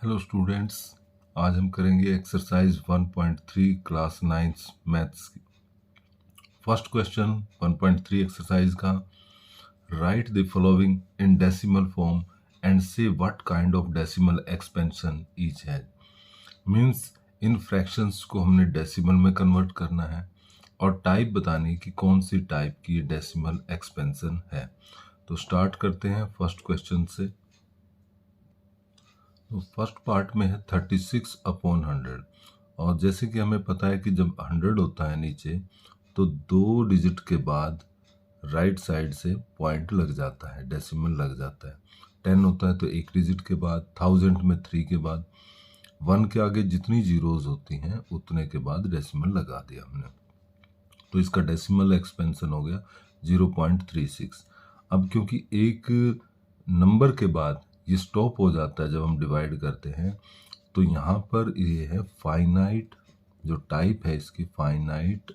Hello students, आज हम करेंगे एक्सरसाइज 1.3 क्लास 9 मैथ्स की। फर्स्ट क्वेश्चन 1.3 एक्सरसाइज का, write the following in decimal form and say what kind of decimal expansion each है। Means इन fractions को हमने डेसिमल में कन्वर्ट करना है और टाइप बतानी कि कौन सी टाइप की डेसिमल एक्सपेंशन है। तो स्टार्ट करते हैं फर्स्ट क्वेश्चन से। तो फर्स्ट पार्ट में है 36/100 और जैसे कि हमें पता है कि जब 100 होता है नीचे तो 2 डिजिट के बाद राइट साइड से पॉइंट लग जाता है, डेसिमल लग जाता है। 10 होता है तो 1 डिजिट के बाद, 1000 में 3 के बाद, 1 के आगे जितनी जीरोज होती हैं उतने के बाद डेसिमल लगा दिया हमने। तो इसका डेसिमल एक्सपेंशन हो गया 0.36। अब क्योंकि एक नंबर के बाद ये स्टॉप हो जाता है जब हम डिवाइड करते हैं, तो यहाँ पर ये है फाइनाइट, जो टाइप है इसकी फाइनाइट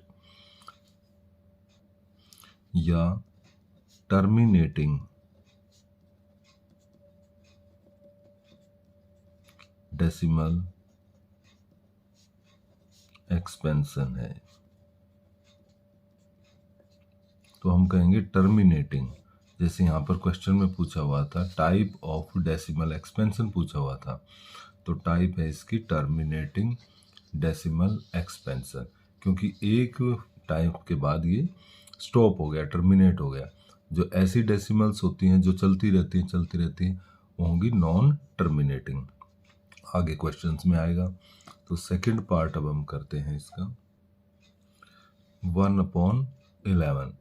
या टर्मिनेटिंग डेसिमल एक्सपेंशन है। तो हम कहेंगे टर्मिनेटिंग। जैसे यहाँ पर क्वेश्चन में पूछा हुआ था टाइप ऑफ डेसिमल एक्सपेंशन पूछा हुआ था, तो टाइप है इसकी टर्मिनेटिंग डेसिमल एक्सपेंशन, क्योंकि एक टाइप के बाद ये स्टॉप हो गया, टर्मिनेट हो गया। जो ऐसी डेसिमल्स होती हैं जो चलती रहती हैं वो होंगी नॉन टर्मिनेटिंग। आगे क्वेश्चंस में आएगा। तो सेकंड पार्ट अब हम करते हैं इसका। 1/11,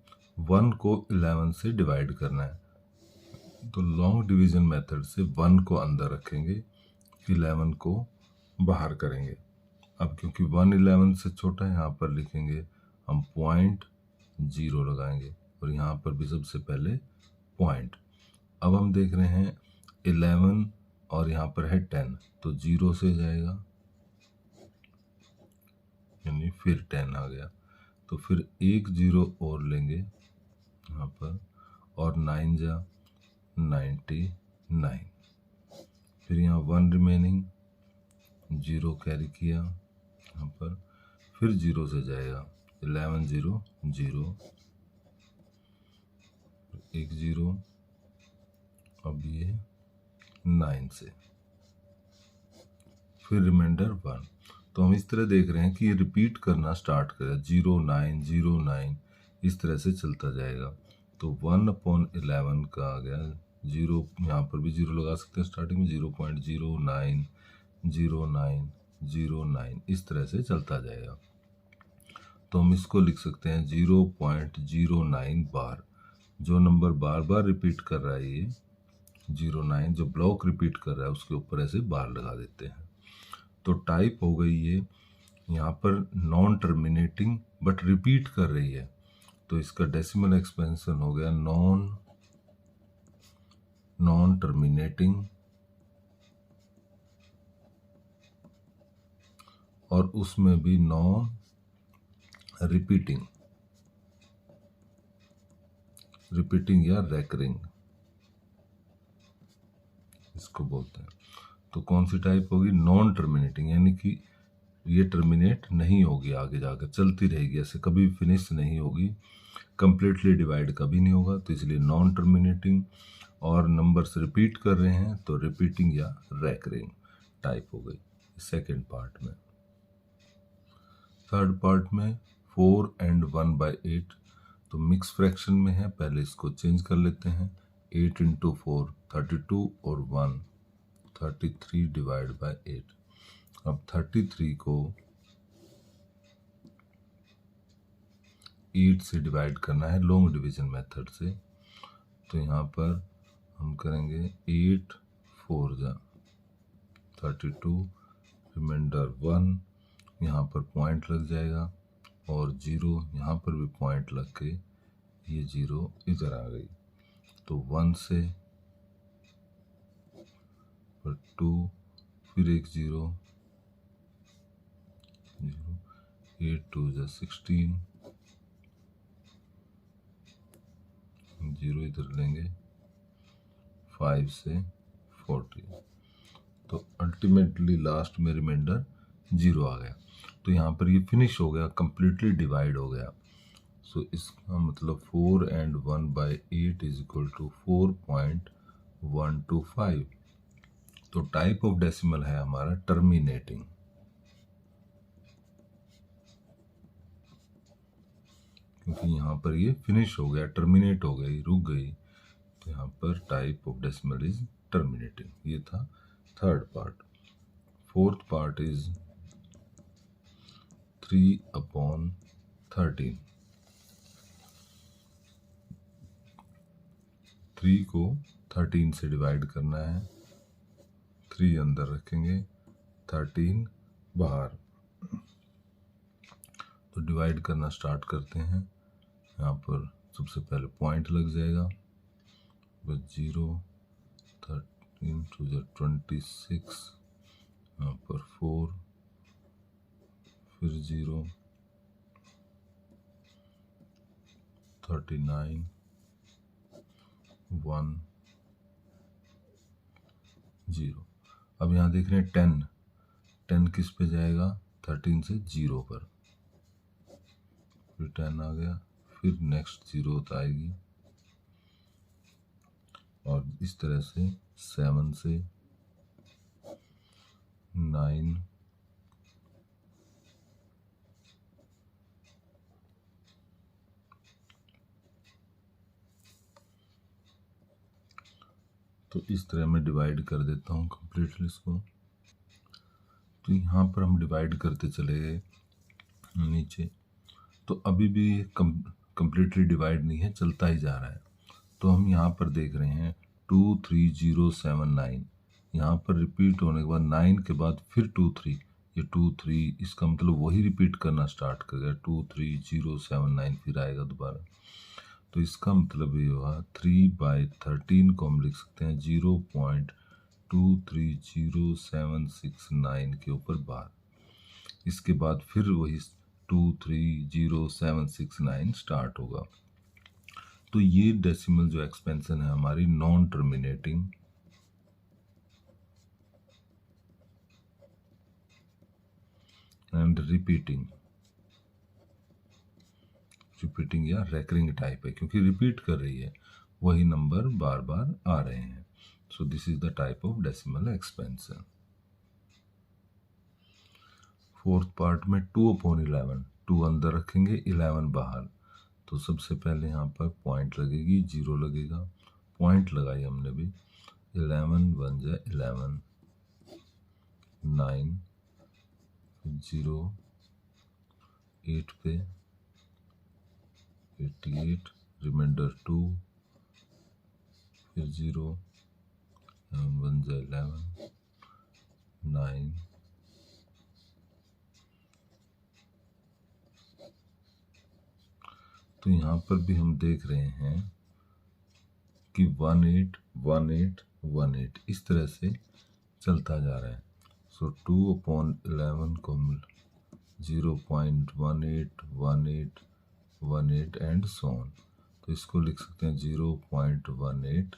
1 को 11 से डिवाइड करना है, तो लॉन्ग डिवीजन मेथड से 1 को अंदर रखेंगे, 11 को बाहर करेंगे। अब क्योंकि 1 11 से छोटा है, यहाँ पर लिखेंगे हम 0.0 लगाएंगे और यहाँ पर भी सबसे पहले पॉइंट। अब हम देख रहे हैं 11 और यहाँ पर है 10, तो 0 से जाएगा, यानी फिर 10 आ गया, तो फिर 1 0 और लेंगे यहाँ पर, और 9 जा 99, फिर यहाँ 1 रिमेनिंग, 0 कैरी किया यहाँ पर, फिर 0 से जाएगा, 11 0 0, 1 0, अब ये 9 से, फिर रिमाइंडर 1। तो हम इस तरह देख रहे हैं कि ये रिपीट करना स्टार्ट करेगा, 0 9 0 9, इस तरह से चलता जाएगा। तो 1/11 का आ गया 0, यहाँ पर भी 0 लगा सकते हैं स्टार्टिंग में, 0.09 09 09, इस तरह से चलता जाएगा। तो हम इसको लिख सकते हैं 0.09 बार। जो नंबर बार बार रिपीट कर रहा है ये 09, जो ब्लॉक रिपीट कर रहा है उसके ऊपर ऐसे बार लगा देते हैं। तो टाइप हो गई ये यहाँ पर नॉन टर्मिनेटिंग बट रिपीट कर रही है, तो इसका डेसिमल एक्सपेंशन हो गया नॉन टर्मिनेटिंग, और उसमें भी नॉन रिपीटिंग या रेकरिंग इसको बोलते हैं। तो कौन सी टाइप होगी? नॉन टर्मिनेटिंग, यानी कि ये टर्मिनेट नहीं होगी, आगे जाकर चलती रहेगी, ऐसे कभी फिनिश नहीं होगी, कंप्लीटली डिवाइड कभी नहीं होगा, तो इसलिए नॉन टर्मिनेटिंग। और नंबर्स रिपीट कर रहे हैं तो रिपीटिंग या रेकरिंग टाइप हो गई सेकेंड पार्ट में। थर्ड पार्ट में 4 and 1/8, तो मिक्स फ्रैक्शन में है, पहले इसको चेंज कर लेते हैं। 8 × 4 32 और 1 33 डिवाइड बाय 8। अब 33 को 8 से डिवाइड करना है लॉन्ग डिवीजन मेथड से, तो यहाँ पर हम करेंगे 8 4 जा 32, रिमाइंडर 1, यहाँ पर पॉइंट लग जाएगा, और 0 यहाँ पर भी पॉइंट लग के ये 0 इधर आ गई, तो 1 से, फिर 2, फिर एक 0 0, 8 2 जा 16, 0 इधर लेंगे, 5 से 40, तो अल्टीमेटली लास्ट में रिमाइंडर 0 आ गया। तो यहाँ पर ये फिनिश हो गया, कम्प्लीटली डिवाइड हो गया। सो इसका मतलब 4 and 1/8 इज इक्वल टू 4.125। तो टाइप ऑफ डेसिमल है हमारा टर्मिनेटिंग, क्योंकि यहाँ पर ये फिनिश हो गया, टर्मिनेट हो गई, रुक गई। तो यहाँ पर type of decimal is terminating. ये था third part. Fourth part is 3/13। 3 को 13 से डिवाइड करना है, 3 अंदर रखेंगे, 13 बाहर। तो डिवाइड करना स्टार्ट करते हैं। यहाँ पर सबसे पहले पॉइंट लग जाएगा, बस 0, 13 to the 26, यहाँ पर 4, फिर 0, 39, 1, 0। अब यहाँ देख रहे हैं 10 किस पे जाएगा, 13 से 0 पर, फिर 10 आ गया, फिर नेक्स्ट 0 आएगी, और इस तरह से 7 से 9, तो इस तरह मैं डिवाइड कर देता हूँ कम्प्लीटली इसको। तो यहाँ पर हम डिवाइड करते चले गए नीचे, तो अभी भी कम्प्लीटली डिवाइड नहीं है, चलता ही जा रहा है। तो हम यहाँ पर देख रहे हैं 23079, यहाँ पर रिपीट होने के बाद 9 के बाद फिर 23, ये 23, इसका मतलब वही रिपीट करना स्टार्ट कर गया, 23079 फिर आएगा दोबारा। तो इसका मतलब ये हुआ 3/13 को हम लिख सकते हैं 0.230769 के ऊपर बार। इसके बाद फिर वही 23079 स्टार्ट होगा। तो ये डेसिमल जो एक्सपेंशन है हमारी नॉन टर्मिनेटिंग एंड रिपीटिंग या रेकरिंग टाइप है, क्योंकि रिपीट कर रही है, वही नंबर बार बार आ रहे हैं। So this is the type of decimal expansion. Fourth part में 2/11, 2 अंदर रखेंगे, 11 बाहर। तो सबसे पहले यहाँ पर पॉइंट लगेगी, 0 लगेगा, पॉइंट लगाई हमने भी, 11 बन जाए 11, 9, 0, 8 पे 88, रिमाइंडर 2, फिर 0, 11 बन जाए 11, 9, तो यहाँ पर भी हम देख रहे हैं कि 181818 इस तरह से चलता जा रहा है। सो 2/11 को 0.181818 एंड सो ऑन। तो इसको लिख सकते हैं 0.18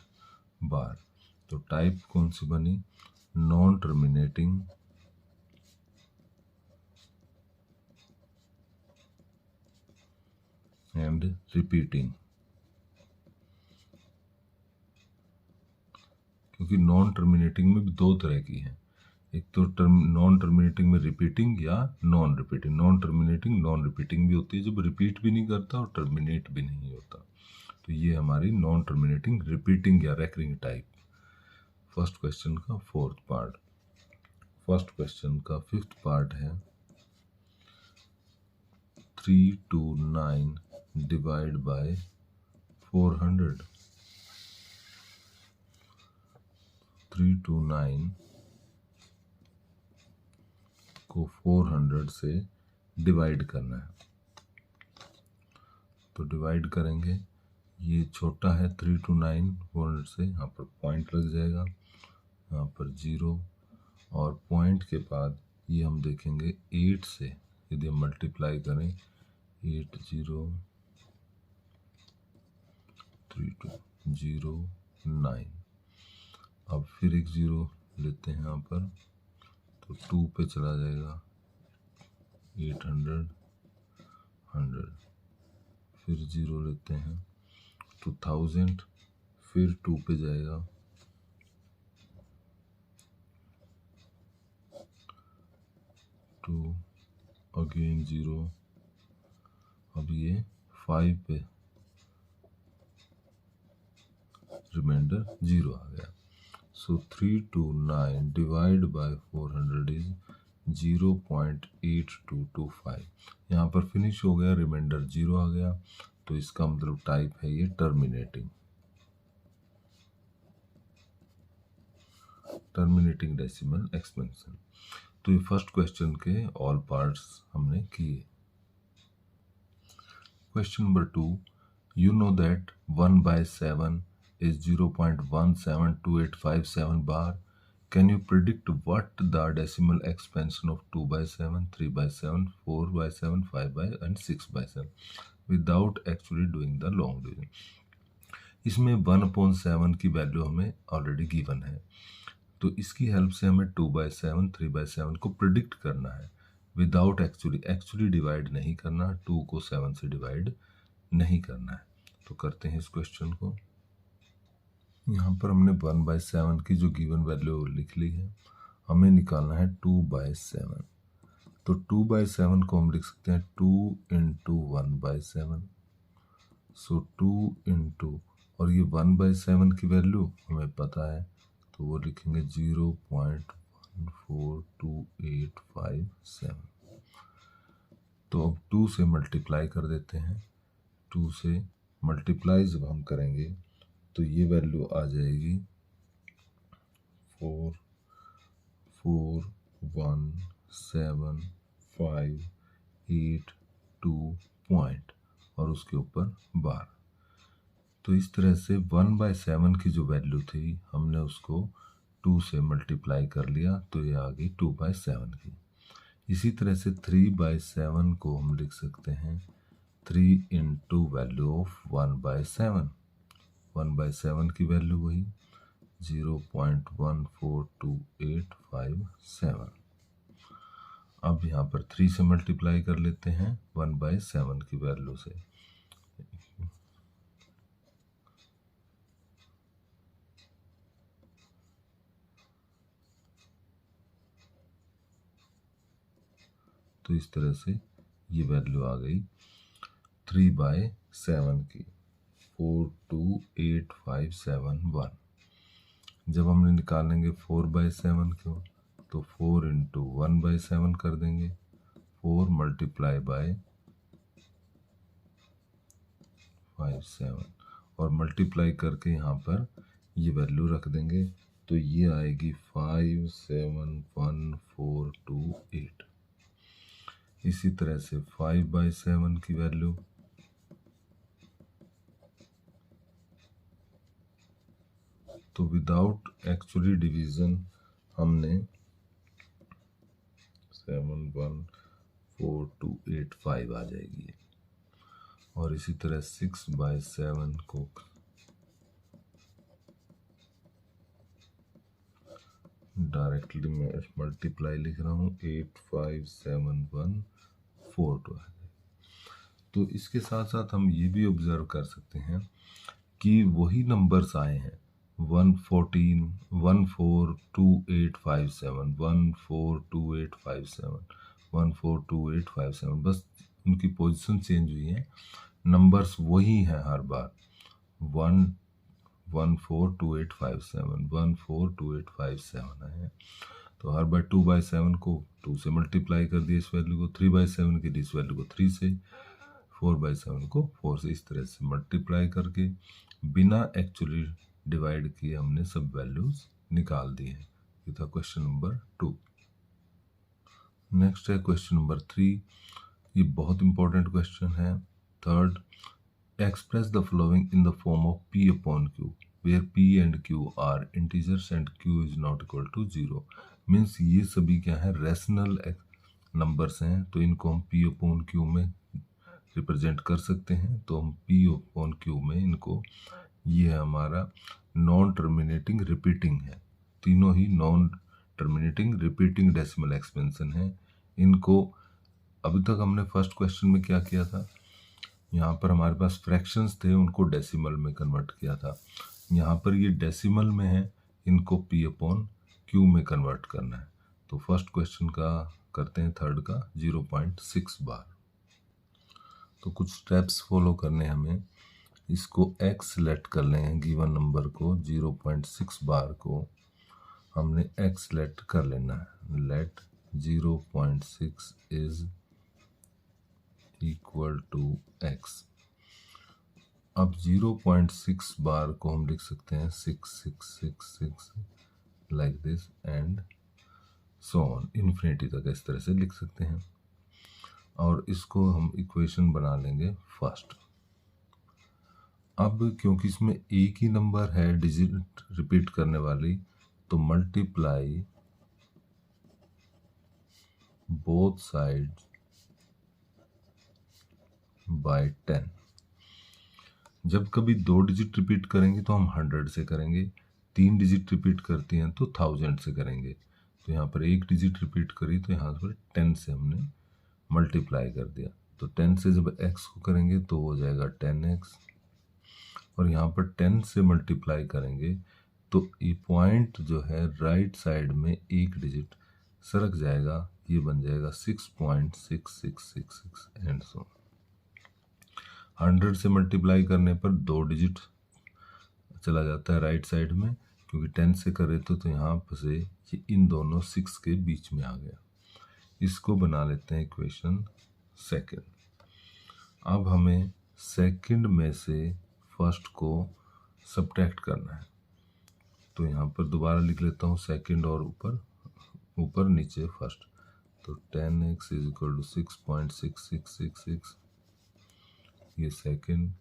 बार। तो टाइप कौन सी बनी, नॉन टर्मिनेटिंग एंड रिपीटिंग। क्योंकि नॉन टर्मिनेटिंग में भी 2 तरह की है, एक तो नॉन टर्मिनेटिंग में रिपीटिंग या non repeating. Non terminating non repeating भी होती है, जब रिपीट भी नहीं करता और टर्मिनेट भी नहीं होता। तो ये हमारी नॉन टर्मिनेटिंग रिपीटिंग या रेकरिंग टाइप। फर्स्ट क्वेश्चन का फोर्थ पार्ट। फर्स्ट क्वेश्चन का फिफ्थ पार्ट है 329 डिवाइड बाय 400। 329 को 400 से डिवाइड करना है। तो डिवाइड करेंगे, ये छोटा है 329 400 से, यहाँ पर पॉइंट लग जाएगा, यहाँ पर 0, और पॉइंट के बाद ये हम देखेंगे 8 से यदि हम मल्टीप्लाई करें, 803209, अब फिर एक 0 लेते हैं यहाँ पर, तो 2 पे चला जाएगा 800, 100, फिर 0 लेते हैं 2000, फिर 2 पे जाएगा 2, अगेन 0, अब ये 5 पे रिमाइंडर 0 आ गया। सो 329 डिवाइड बाय 400 इज 0.8225। यहाँ पर फिनिश हो गया, रिमाइंडर 0 आ गया, तो इसका मतलब टाइप है ये टर्मिनेटिंग डेसिमल एक्सपेंशन। तो ये फर्स्ट क्वेश्चन के ऑल पार्ट्स हमने किए। Question number 2, you know that 1/7 is 0.172857 bar. Can you predict what the decimal expansion of 2/7, 3/7, 4/7, 5/, and 6/7 without actually doing the long division? इसमें 1/7 की वैल्यू हमें ऑलरेडी गिवन है, तो इसकी हेल्प से हमें 2/7, 3/7 को प्रिडिक्ट करना है विदाउट एक्चुअली डिवाइड नहीं करना, 2 को 7 से डिवाइड नहीं करना है। तो करते हैं इस क्वेश्चन को। यहाँ पर हमने 1/7 की जो गिवन वैल्यू लिख ली है, हमें निकालना है 2/7। तो 2/7 को हम लिख सकते हैं 2 इंटू 1/7, सो 2 इंटू, और ये 1/7 की वैल्यू हमें पता है, तो वो लिखेंगे 0.14285 तो अब 2 से मल्टीप्लाई कर देते हैं। 2 से मल्टीप्लाई जब हम करेंगे तो ये वैल्यू आ जाएगी 4417582 पॉइंट और उसके ऊपर बार। तो इस तरह से 1/7 की जो वैल्यू थी हमने उसको 2 से मल्टीप्लाई कर लिया, तो ये आ गई 2/7 की। इसी तरह से 3/7 को हम लिख सकते हैं 3 इंटू वैल्यू ऑफ 1/7। 1/7 की वैल्यू वही 0.14285 अब यहाँ पर 3 से मल्टीप्लाई कर लेते हैं 1/7 की वैल्यू से, तो इस तरह से ये वैल्यू आ गई 3/7 की 428571। जब हमने निकालेंगे 4/7 को, तो 4 इंटू 1/7 कर देंगे, 4 मल्टीप्लाई बाय 57 और मल्टीप्लाई करके यहाँ पर ये वैल्यू रख देंगे, तो ये आएगी 571428। इसी तरह से 5/7 की वैल्यू, तो विदाउट एक्चुअली डिवीजन हमने 714285 आ जाएगी। और इसी तरह 6/7 को डायरेक्टली मैं मल्टीप्लाई लिख रहा हूँ 857142। तो इसके साथ साथ हम ये भी ऑब्जर्व कर सकते हैं कि वही नंबर्स आए हैं 114, 142857, 142857, 142857, बस उनकी पोजीशन चेंज हुई है, नंबर्स वही हैं हर बार 142857, 142857 है। तो हर बार 2/7 को 2 से मल्टीप्लाई कर दिया इस वैल्यू को, 3/7 की इस वैल्यू को 3 से, 4/7 को 4 से, इस तरह से मल्टीप्लाई करके बिना एक्चुअली डिवाइड किए हमने सब वैल्यूज निकाल दी है। ये था क्वेश्चन नंबर 2। नेक्स्ट है क्वेश्चन नंबर 3। ये बहुत इंपॉर्टेंट क्वेश्चन है। Third, express the following in the form of P upon Q where P and Q are integers and Q is not equal to 0। Means ये सभी क्या है, rational numbers हैं, तो इनको हम P upon Q में रिप्रेजेंट कर सकते हैं। तो हम P upon Q में इनको, ये हमारा नॉन टर्मिनेटिंग रिपीटिंग है, तीनों ही non terminating repeating decimal expansion है। इनको अभी तक हमने फर्स्ट क्वेश्चन में क्या किया था, यहाँ पर हमारे पास फ्रैक्शंस थे, उनको डेसिमल में कन्वर्ट किया था। यहाँ पर ये डेसिमल में है, इनको P/Q में कन्वर्ट करना है। तो फर्स्ट क्वेश्चन का करते हैं, थर्ड का 0.6 बार। तो कुछ स्टेप्स फॉलो करने हमें। इसको x सेलेक्ट कर लें, गिवन नंबर को 0.6 बार को हमने x सेलेक्ट कर लेना है। Let 0.6 is equal to x। अब 0.6 बार को हम लिख सकते हैं 6666 like this and so on infinity तक, इस तरह से लिख सकते हैं। और इसको हम इक्वेशन बना लेंगे फर्स्ट। अब क्योंकि इसमें एक ही नंबर है डिजिट रिपीट करने वाली, तो मल्टीप्लाई बोथ साइड्स बाय 10। जब कभी 2 डिजिट रिपीट करेंगे तो हम 100 से करेंगे, 3 डिजिट रिपीट करती हैं तो 1000 से करेंगे। तो यहाँ पर एक डिजिट रिपीट करी तो यहाँ पर 10 से हमने मल्टीप्लाई कर दिया। तो 10 से जब x को करेंगे तो हो जाएगा 10x, और यहाँ पर 10 से मल्टीप्लाई करेंगे तो ये पॉइंट जो है राइट साइड में एक डिजिट सरक जाएगा, ये बन जाएगा 6.6666 एंड सो। 100 से मल्टीप्लाई करने पर 2 डिजिट चला जाता है राइट साइड में, क्योंकि 10 से करे तो यहाँ पर से ये इन दोनों 6 के बीच में आ गया। इसको बना लेते हैं इक्वेशन सेकंड। अब हमें सेकंड में से फर्स्ट को सब्ट्रैक्ट करना है। तो यहाँ पर दोबारा लिख लेता हूँ सेकंड और ऊपर नीचे फर्स्ट। तो 10x इज इक्वल टू 6.6666, ये सेकंड,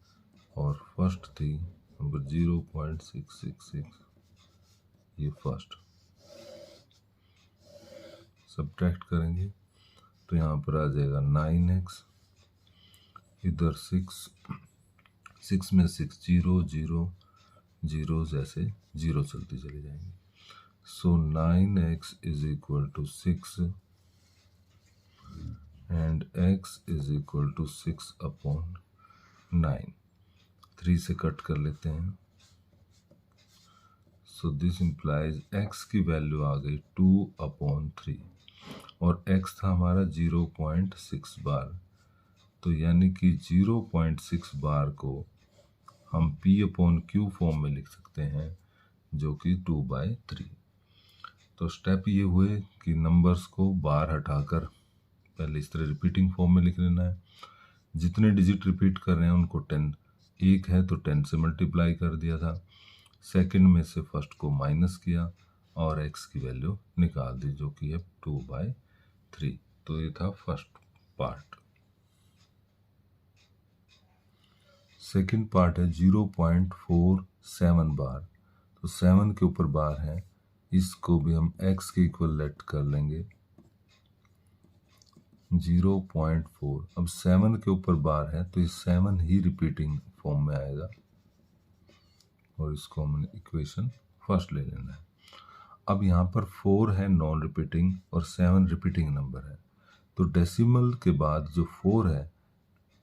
और फर्स्ट थी नंबर 0.666, ये फर्स्ट। सब्ट्रैक्ट करेंगे तो यहाँ पर आ जाएगा 9x, इधर 6 में 6 0 0 0 जैसे 0 चलती चली जाएंगी। So 9x is equal to 6 and x is equal to 6/9। 3 से कट कर लेते हैं। सो दिस इंप्लाइज x की वैल्यू आ गई 2/3, और x था हमारा 0.6 बार। तो यानी कि 0.6 बार को हम P/Q फॉर्म में लिख सकते हैं, जो कि 2/3। तो स्टेप ये हुए कि नंबर्स को बार हटाकर पहले इस तरह रिपीटिंग फॉर्म में लिख लेना है। जितने डिजिट रिपीट कर रहे हैं उनको 10, एक है तो 10 से मल्टीप्लाई कर दिया था। सेकंड में से फर्स्ट को माइनस किया और x की वैल्यू निकाल दी, जो कि है 2/3। तो ये था फर्स्ट पार्ट। सेकंड पार्ट है 0.47 बार। तो 7 के ऊपर बार है, इसको भी हम x के इक्वल लेट कर लेंगे 0.4। अब 7 के ऊपर बार है तो ये 7 ही रिपीटिंग फॉर्म में आएगा, और इसको हमने इक्वेशन फर्स्ट ले लेना है। अब यहाँ पर 4 है नॉन रिपीटिंग और 7 रिपीटिंग नंबर है। तो डेसिमल के बाद जो 4 है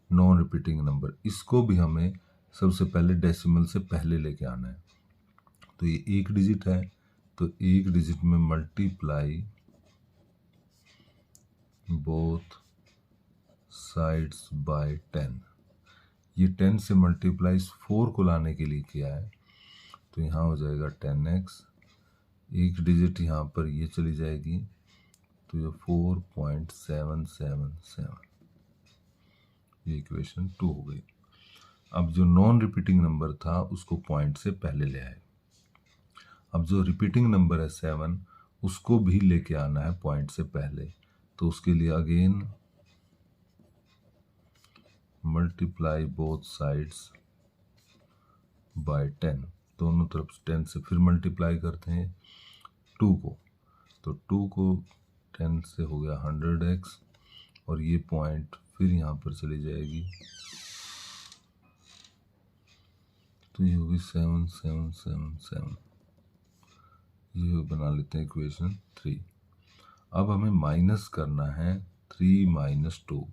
नॉन रिपीटिंग नंबर, इसको भी हमें सबसे पहले डेसिमल से पहले लेके आना है। तो ये एक डिजिट है, तो एक डिजिट में मल्टीप्लाई बोथ साइड्स बाय 10। ये 10 से मल्टीप्लाई 4 को लाने के लिए किया है, तो यहाँ हो जाएगा 10x, एक डिजिट यहाँ पर ये चली जाएगी, तो ये 4.777, ये इक्वेशन 2 हो गई। अब जो नॉन रिपीटिंग नंबर था उसको पॉइंट से पहले ले आए। अब जो रिपीटिंग नंबर है 7, उसको भी लेके आना है पॉइंट से पहले। तो उसके लिए again multiply both sides by 10, दोनों तरफ 10 से फिर मल्टीप्लाई करते हैं 2 को। तो 2 को 10 से हो गया 100x, और ये पॉइंट फिर यहाँ पर चली जाएगी, तो ये होगी 7 7 7 7, ये बना लेते हैं इक्वेशन 3। अब हमें माइनस करना है 3 माइनस 2,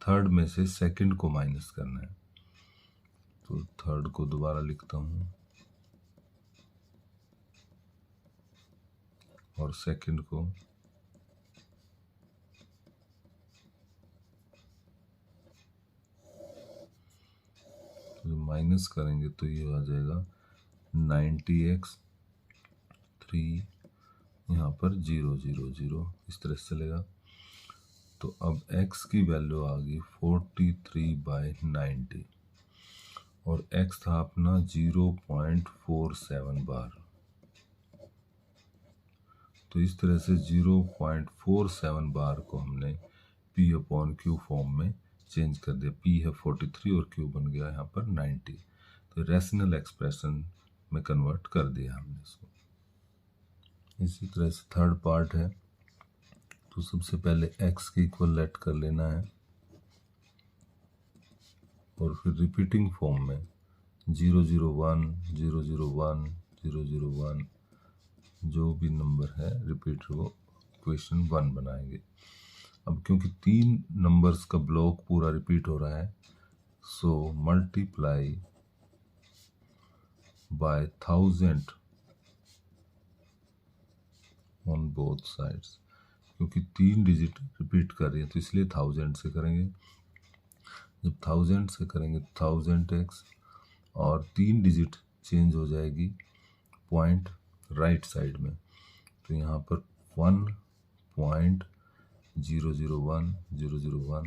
थर्ड में से सेकंड को माइनस करना है। तो थर्ड को दोबारा लिखता हूँ और सेकंड को तो माइनस करेंगे तो ये आ जाएगा 90x 3, यहाँ पर 0 0 0 इस तरह से चलेगा। तो अब x की वैल्यू आ गई 43/90 और x था अपना 0.47 बार। तो इस तरह से 0.47 बार को हमने P/Q फॉर्म में चेंज कर दिया। P है 43 और Q बन गया यहाँ पर 90। तो रैशनल एक्सप्रेशन में कन्वर्ट कर दिया हमने इसको। इसी तरह से थर्ड पार्ट है। तो सबसे पहले x के इक्वल लेट कर लेना है और फिर रिपीटिंग फॉर्म में 0 0 1 0 0 1 0 0 1 जो भी नंबर है रिपीट वो इक्वेशन 1 बनाएंगे। अब क्योंकि 3 नंबर्स का ब्लॉक पूरा रिपीट हो रहा है, so multiply by 1000 on both sides. क्योंकि 3 डिजिट रिपीट कर रही है तो इसलिए 1000 से करेंगे। जब 1000 से करेंगे 1000x और 3 डिजिट चेंज हो जाएगी पॉइंट राइट साइड में। तो यहाँ पर 1.001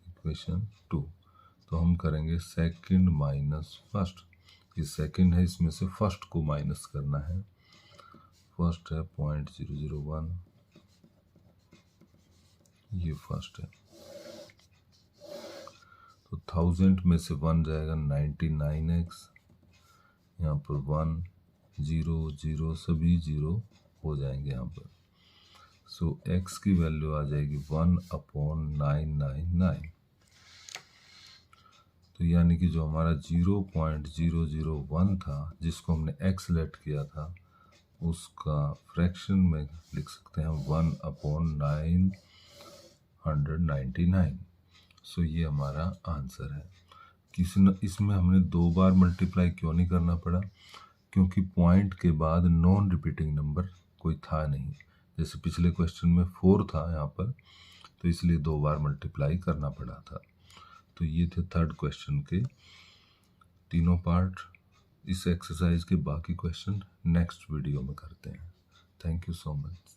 इक्वेशन 2। तो हम करेंगे सेकंड माइनस फर्स्ट। ये सेकंड है, इसमें से फर्स्ट को माइनस करना है। फर्स्ट है 0.001, ये फर्स्ट है। तो 1000 में से 1 जाएगा 99x, यहाँ पर 1 0 0 सभी 0 हो जाएंगे यहाँ पर। सो x की वैल्यू आ जाएगी 1/999। तो यानी कि जो हमारा 0.001 था जिसको हमने x लेट किया था उसका फ्रैक्शन में लिख सकते हैं 1/999। सो ये हमारा आंसर है। इसमें हमने 2 बार मल्टीप्लाई क्यों नहीं करना पड़ा? क्योंकि पॉइंट के बाद नॉन रिपीटिंग नंबर कोई था नहीं। जैसे पिछले क्वेश्चन में 4 था यहाँ पर, तो इसलिए 2 बार मल्टीप्लाई करना पड़ा था। तो ये थे थर्ड क्वेश्चन के तीनों पार्ट। इस एक्सरसाइज के बाकी क्वेश्चन नेक्स्ट वीडियो में करते हैं। Thank you so much.